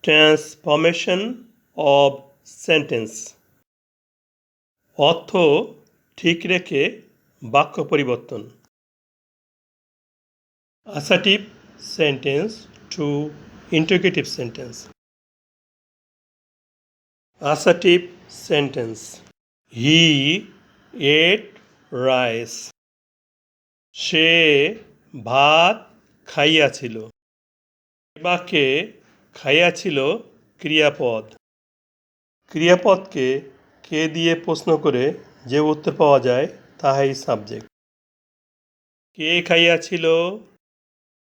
Transformation of sentence. অর্থ ঠিক রেখে বাক্য পরিবর্তন। Assertive sentence to interrogative sentence. Assertive sentence: he ate rice. সে ভাত খাইয়াছিল। বাক্যে খাইয়াছিল ক্রিয়াপদ। ক্রিয়াপদকে কে দিয়ে প্রশ্ন করে যে উত্তর পাওয়া যায় তাহাই সাবজেক্ট। কে খাইয়াছিল?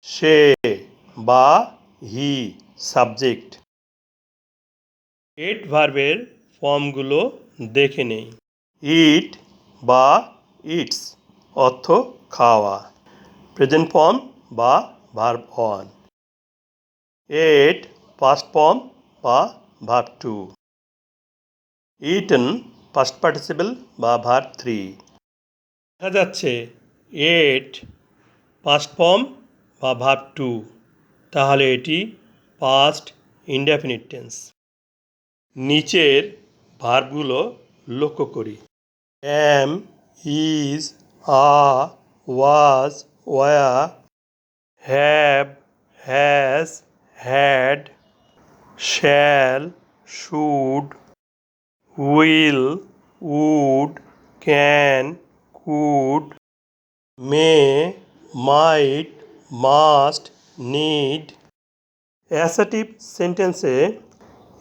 সে বা হি সাবজেক্ট। এট ভার্বের ফর্মগুলো দেখে নেই। ইট বা ইটস অর্থ খাওয়া, প্রেজেন্ট ফর্ম বা verb one. Ate past form বা verb two. Eaten past participle বা ভার্ব থ্রি। দেখা যাচ্ছে এট পাস্ট ফর্ম বা ভার্ব টু, তাহলে এটি পাস্ট ইনডেফিনিট টেন্স। নিচের ভার্বগুলো লক্ষ্য করি। Am, is, was, were, have, has, had, shall, should, will, would, can, could, may, might, must, need. Assertive সেন্টেন্সে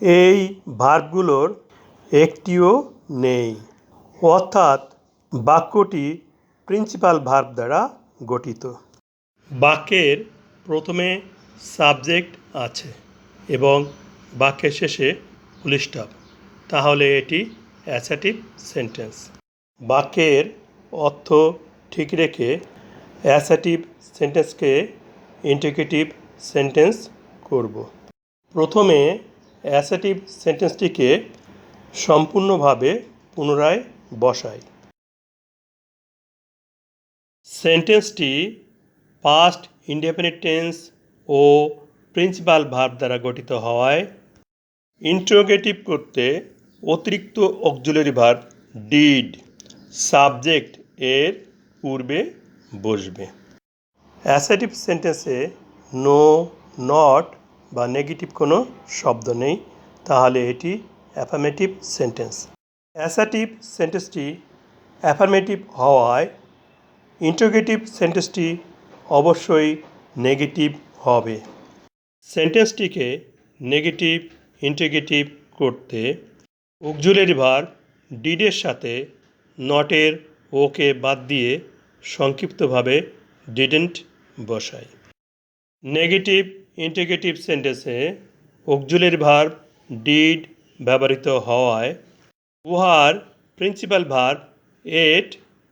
এই ভার্বগুলোর একটিও নেই, অর্থাৎ বাক্যটি প্রিন্সিপাল ভার্ব দ্বারা গঠিত। বাক্যের প্রথমে সাবজেক্ট আছে এবং বাক্যের শেষে ফুল স্টপ, তাহলে এটি অ্যাসার্টিভ সেন্টেন্স। বাক্যের অর্থ ঠিক রেখে অ্যাসার্টিভ সেন্টেন্সকে ইন্টিগ্রেটিভ সেন্টেন্স করব। প্রথমে অ্যাসার্টিভ সেন্টেন্সটিকে সম্পূর্ণভাবে পুনরায় বসাই। সেন্টেন্সটি পাস্ট ইনডেফিনিট টেন্স ও প্রিন্সিপাল ভার্ব দ্বারা গঠিত হওয়ায় ইন্টারোগেটিভ করতে অতিরিক্ত অক্সিলারি ভার্ব ডিড সাবজেক্ট এর পূর্বে বসবে। অ্যাসার্টিভ সেন্টেন্সে নো, নট বা নেগেটিভ কোনো শব্দ নেই, তাহলে এটি অ্যাফার্মেটিভ সেন্টেন্স। অ্যাসার্টিভ সেন্টেন্সটি অ্যাফার্মেটিভ হওয়ায় ইন্টারোগেটিভ সেন্টেন্সটি অবশ্যই নেগেটিভ হবে। সেন্টেন্সটিকে নেগেটিভ ইন্টারোগেটিভ করতে অক্সিলারি ভার্ব ডিডের সাথে নটের ওকে বাদ দিয়ে সংক্ষিপ্তভাবে ডিডেন্ট বসাই। নেগেটিভ ইন্টারোগেটিভ সেন্টেন্সে অক্সিলারি ভার্ব ডিড ব্যবহৃত হওয়ায় উহার প্রিন্সিপাল ভার্ব এট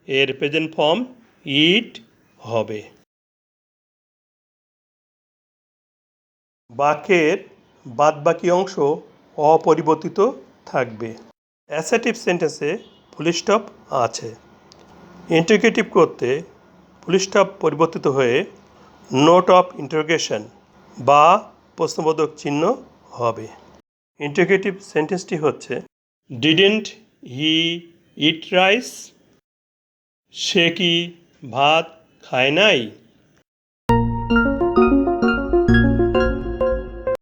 এর প্রেজেন্ট ফর্ম ইট হবে। বাক্যের বাদবাকি অংশ অপরিবর্তিত থাকবে। অ্যাসার্টিভ সেন্টেন্সে ফুল স্টপ আছে। ইন্টারোগেটিভ করতে ফুল স্টপ পরিবর্তিত হয়ে নোট অফ ইন্টারোগেশন বা প্রশ্নবোধক চিহ্ন হবে। ইন্টারোগেটিভ সেন্টেন্সটি হচ্ছে ডিডেন্ট হি ইট রাইস? সে কি ভাত খায় নাই?